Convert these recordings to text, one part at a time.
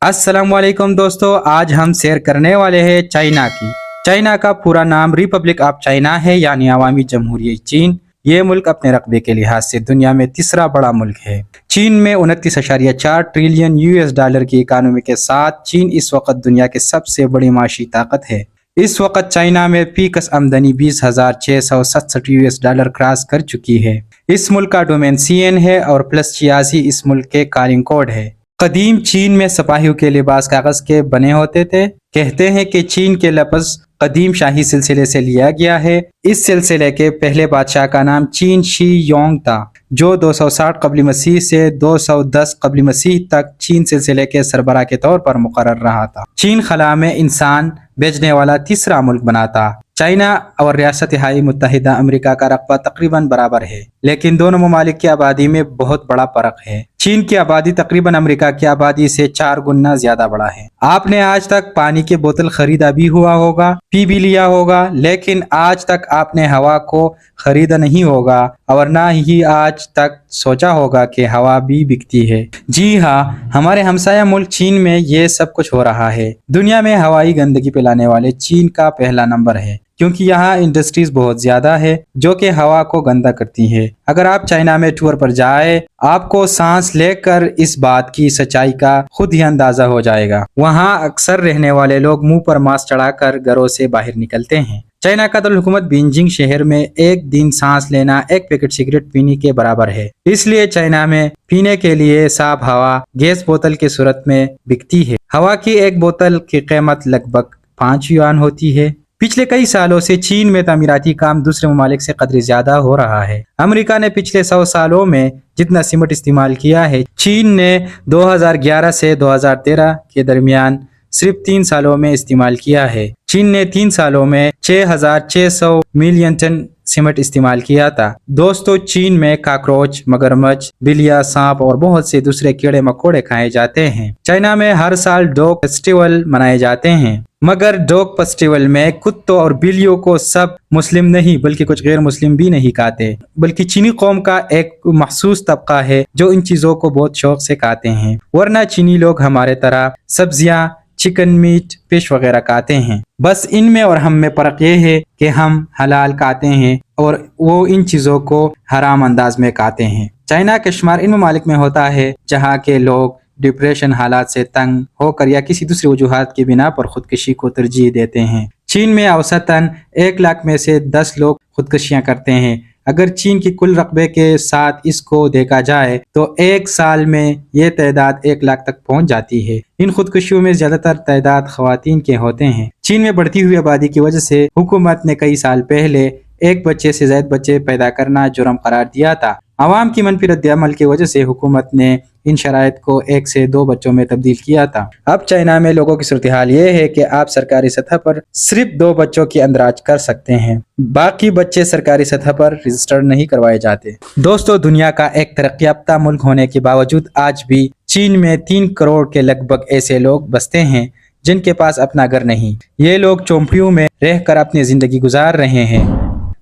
अस्सलाम वालेकुम दोस्तों, आज हम शेयर करने वाले हैं चाइना की। चाइना का पूरा नाम रिपब्लिक ऑफ चाइना है, यानी अवामी जमहूरियत चीन। ये मुल्क अपने रकबे के लिहाज से दुनिया में तीसरा बड़ा मुल्क है। चीन में 29.4 ट्रिलियन यूएस डॉलर की इकानमी के साथ चीन इस वक्त दुनिया के सबसे बड़ी माशी ताकत है। इस वक्त चाइना में फीकस आमदनी 20,667 यूएस डॉलर क्रॉस कर चुकी है। इस मुल्क का डोमेन CN है और +86 इस मुल्क के कॉलिंग कोड है। कदीम चीन में सिपाहियों के लिबास कागज के बने होते थे। कहते हैं कि चीन के लफ्ज कदीम शाही सिलसिले से लिया गया है। इस सिलसिले के पहले बादशाह का नाम चीन शी योंग था, जो 260 कबल मसीह से 210 कबल मसीह तक चीन सिलसिले के सरबराह के तौर पर मुकर्रर रहा था। चीन खला में इंसान बेचने वाला तीसरा मुल्क बना था। चाइना और रियासत-ए मुत्तहिदा अमेरिका का रकबा तकरीबन बराबर है, लेकिन दोनों ममालिक की आबादी में बहुत बड़ा फर्क है। चीन की आबादी तकरीबन अमेरिका की आबादी से 4 गुना ज्यादा बड़ा है। आपने आज तक पानी की बोतल खरीदा भी हुआ होगा, पी भी लिया होगा, लेकिन आज तक आपने हवा को खरीदा नहीं होगा और ना ही आज तक सोचा होगा कि हवा भी बिकती है। जी हाँ, हमारे हमसाया मुल्क चीन में ये सब कुछ हो रहा है। दुनिया में हवाई गंदगी फैलाने वाले चीन का पहला नंबर है, क्योंकि यहाँ इंडस्ट्रीज बहुत ज्यादा है जो कि हवा को गंदा करती है। अगर आप चाइना में टूर पर जाए, आपको सांस लेकर इस बात की सच्चाई का खुद ही अंदाजा हो जाएगा। वहाँ अक्सर रहने वाले लोग मुंह पर मास्क चढ़ाकर घरों से बाहर निकलते हैं। चाइना का दारुल हुकूमत बीजिंग शहर में एक दिन सांस लेना एक पैकेट सिगरेट पीने के बराबर है। इसलिए चाइना में पीने के लिए साफ हवा गैस बोतल की सूरत में बिकती है। हवा की एक बोतल की कीमत लगभग 5 युआन होती है। पिछले कई सालों से चीन में तामीराती काम दूसरे ममालिक से कदर ज्यादा हो रहा है। अमेरिका ने पिछले 100 सालों में जितना सीमेंट इस्तेमाल किया है, चीन ने 2011 से 2013 के दरमियान सिर्फ 3 सालों में इस्तेमाल किया है। चीन ने 3 सालों में 6,600 मिलियन टन सीमेंट इस्तेमाल किया था। दोस्तों, चीन में काकरोच, मगरमच्छ, बिल्लियाँ, सांप और बहुत से दूसरे कीड़े मकोड़े खाए जाते हैं। चाइना में हर साल डॉग फेस्टिवल मनाए जाते हैं, मगर डॉग फेस्टिवल में कुत्तों और बिल्लियों को सब मुस्लिम नहीं बल्कि कुछ गैर मुस्लिम भी नहीं खाते, बल्कि चीनी कौम का एक मखसूस तबका है जो इन चीजों को बहुत शौक से खाते हैं। वरना चीनी लोग हमारे तरह सब्जियां, चिकन, मीट, फिश वगैरह खाते हैं। बस इनमें और हम में फर्क ये है कि हम हलाल खाते हैं और वो इन चीजों को हराम अंदाज में खाते हैं। चाइना का शुमार इन ममालिक में होता है जहाँ के लोग डिप्रेशन हालात से तंग होकर या किसी दूसरी वजूहात की बिना पर खुदकुशी को तरजीह देते हैं। चीन में औसतन 1 लाख में से 10 लोग खुदकुशियां करते हैं। अगर चीन की कुल रकबे के साथ इसको देखा जाए तो एक साल में ये तादाद 1 लाख तक पहुंच जाती है। इन खुदकुशियों में ज्यादातर तादाद खवातीन के होते हैं। चीन में बढ़ती हुई आबादी की वजह से हुकूमत ने कई साल पहले 1 बच्चे से ज्यादा बच्चे पैदा करना जुर्म करार दिया था। आवाम की मनफी रद्द-ए-अमल की वजह से हुकूमत ने इन शराइत को 1 से 2 बच्चों में तब्दील किया था। अब चाइना में लोगों की सूरत हाल ये है कि आप सरकारी सतह पर सिर्फ 2 बच्चों की अंदराज कर सकते हैं, बाकी बच्चे सरकारी सतह पर रजिस्टर नहीं करवाए जाते। दोस्तों, दुनिया का एक तरक्की याफ्ता मुल्क होने के बावजूद आज भी चीन में 3 करोड़ के लगभग ऐसे लोग बसते हैं जिनके पास अपना घर नहीं। ये लोग चौंपड़ियों में रहकर अपनी जिंदगी गुजार रहे हैं।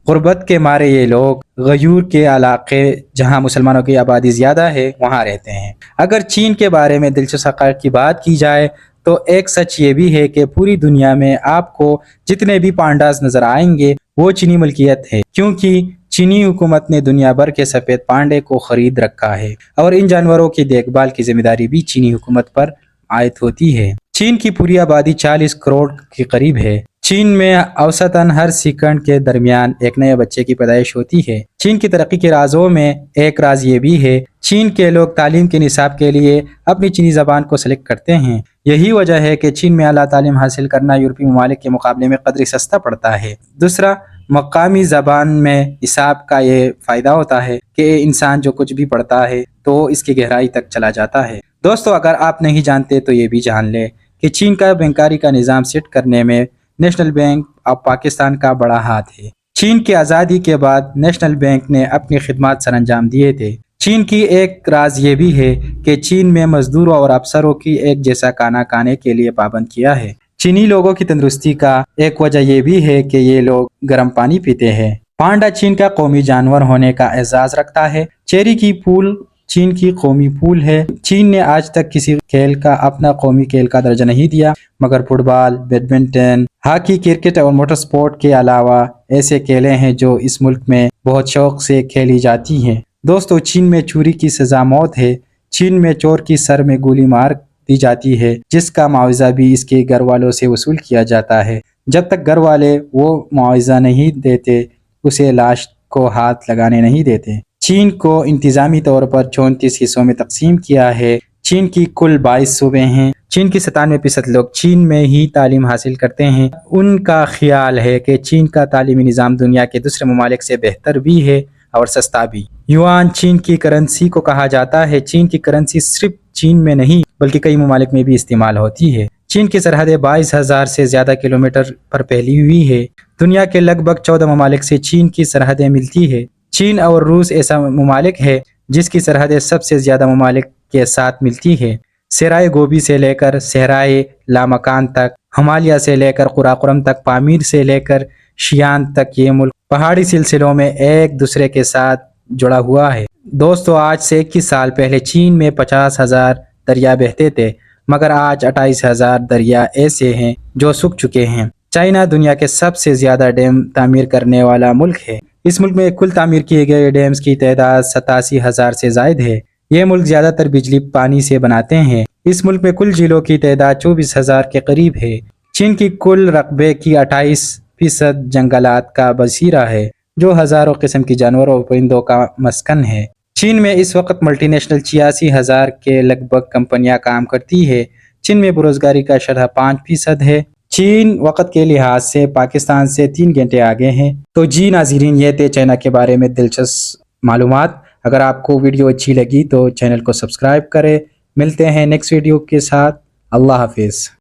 गुर्बत के मारे ये लोग गयूर के इलाके जहां मुसलमानों की आबादी ज्यादा है वहां रहते हैं। अगर चीन के बारे में दिलचस्प हक़ाइक़ की बात की जाए तो एक सच ये भी है कि पूरी दुनिया में आपको जितने भी पांडास नजर आएंगे वो चीनी मलकियत है, क्योंकि चीनी हुकूमत ने दुनिया भर के सफेद पांडे को खरीद रखा है और इन जानवरों की देखभाल की जिम्मेदारी भी चीनी हुकूमत पर आयद होती है। चीन की पूरी आबादी 40 करोड़ के करीब है। चीन में औसतन हर सेकंड के दरमियान एक नए बच्चे की पैदाइश होती है। चीन की तरक्की के राजों में एक राज ये भी है, चीन के लोग तालीम के निसाब के लिए अपनी चीनी जबान को सेलेक्ट करते हैं। यही वजह है कि चीन में आला तालीम हासिल करना यूरोपीय ममालिक के मुकाबले में कदरी सस्ता पड़ता है। दूसरा, मकामी जबान में निसाब का ये फायदा होता है कि इंसान जो कुछ भी पढ़ता है तो इसकी गहराई तक चला जाता है। दोस्तों, अगर आप नहीं जानते तो ये भी जान ले कि चीन का बैंकारी का निज़ाम सेट करने में नेशनल बैंक ऑफ पाकिस्तान का बड़ा हाथ है। चीन की आज़ादी के बाद नेशनल बैंक ने अपनी खिदमत सरअंजाम दिए थे। चीन की एक राज ये भी है कि चीन में मजदूरों और अफसरों की एक जैसा खाना खाने के लिए पाबंद किया है। चीनी लोगों की तंदुरुस्ती का एक वजह ये भी है कि ये लोग गर्म पानी पीते हैं। पांडा चीन का कौमी जानवर होने का एजाज रखता है। चेरी की फूल چین کی قومی پول ہے۔ چین نے آج تک کسی کھیل کا اپنا قومی کھیل کا درجہ نہیں دیا، مگر فٹ بال، بیڈمنٹن، ہاکی، کرکٹ اور موٹر سپورٹ کے علاوہ ایسے کھیلیں ہیں جو اس ملک میں بہت شوق سے کھیلی جاتی ہیں۔ دوستو، چین میں چوری کی سزا موت ہے۔ چین میں چور کی سر میں گولی مار دی جاتی ہے، جس کا معاوضہ بھی اس کے گھر والوں سے وصول کیا جاتا ہے۔ جب تک گھر والے وہ معاوضہ نہیں دیتے، اسے لاش کو ہاتھ لگانے نہیں دیتے۔ چین کو انتظامی طور پر 34 حصوں میں تقسیم کیا ہے۔ چین کی کل 22 صوبے ہیں۔ چین کی 97% لوگ چین میں ہی تعلیم حاصل کرتے ہیں۔ ان کا خیال ہے کہ چین کا تعلیمی نظام دنیا کے دوسرے ممالک سے بہتر بھی ہے اور سستا بھی۔ یوان چین کی کرنسی کو کہا جاتا ہے۔ چین کی کرنسی صرف چین میں نہیں بلکہ کئی ممالک میں بھی استعمال ہوتی ہے۔ چین کی سرحدیں 22,000 سے زیادہ کلومیٹر پر پھیلی ہوئی ہے۔ دنیا کے لگ بھگ 14 ممالک سے چین کی سرحدیں ملتی ہے۔ چین اور روس ایسا ممالک ہے جس کی سرحدیں سب سے زیادہ ممالک کے ساتھ ملتی ہے۔ صحرائے گوبی سے لے کر صحرائے لامکان تک، ہمالیہ سے لے کر قراقرم تک، پامیر سے لے کر شیان تک، یہ ملک پہاڑی سلسلوں میں ایک دوسرے کے ساتھ جڑا ہوا ہے۔ دوستو، آج سے 21 سال پہلے چین میں 50,000 دریا بہتے تھے، مگر آج 28,000 دریا ایسے ہیں جو سوکھ چکے ہیں۔ چائنا دنیا کے سب سے زیادہ ڈیم تعمیر کرنے والا ملک ہے۔ اس ملک میں کل تعمیر کیے گئے ڈیمز کی تعداد 87,000 سے زائد ہے۔ یہ ملک زیادہ تر بجلی پانی سے بناتے ہیں۔ اس ملک میں کل جھیلوں کی تعداد 24,000 کے قریب ہے۔ چین کی کل رقبے کی 28% جنگلات کا بسیرا ہے، جو ہزاروں قسم کی جانوروں اور پرندوں کا مسکن ہے۔ چین میں اس وقت ملٹی نیشنل 86,000 کے لگ بھگ کمپنیاں کام کرتی ہے۔ چین میں بےروزگاری کا شرح 5% ہے۔ چین وقت کے لحاظ سے پاکستان سے 3 گھنٹے آگے ہیں۔ تو جی ناظرین، یہ تھے چائنا کے بارے میں دلچسپ معلومات۔ اگر آپ کو ویڈیو اچھی لگی تو چینل کو سبسکرائب کریں۔ ملتے ہیں نیکسٹ ویڈیو کے ساتھ۔ اللہ حافظ۔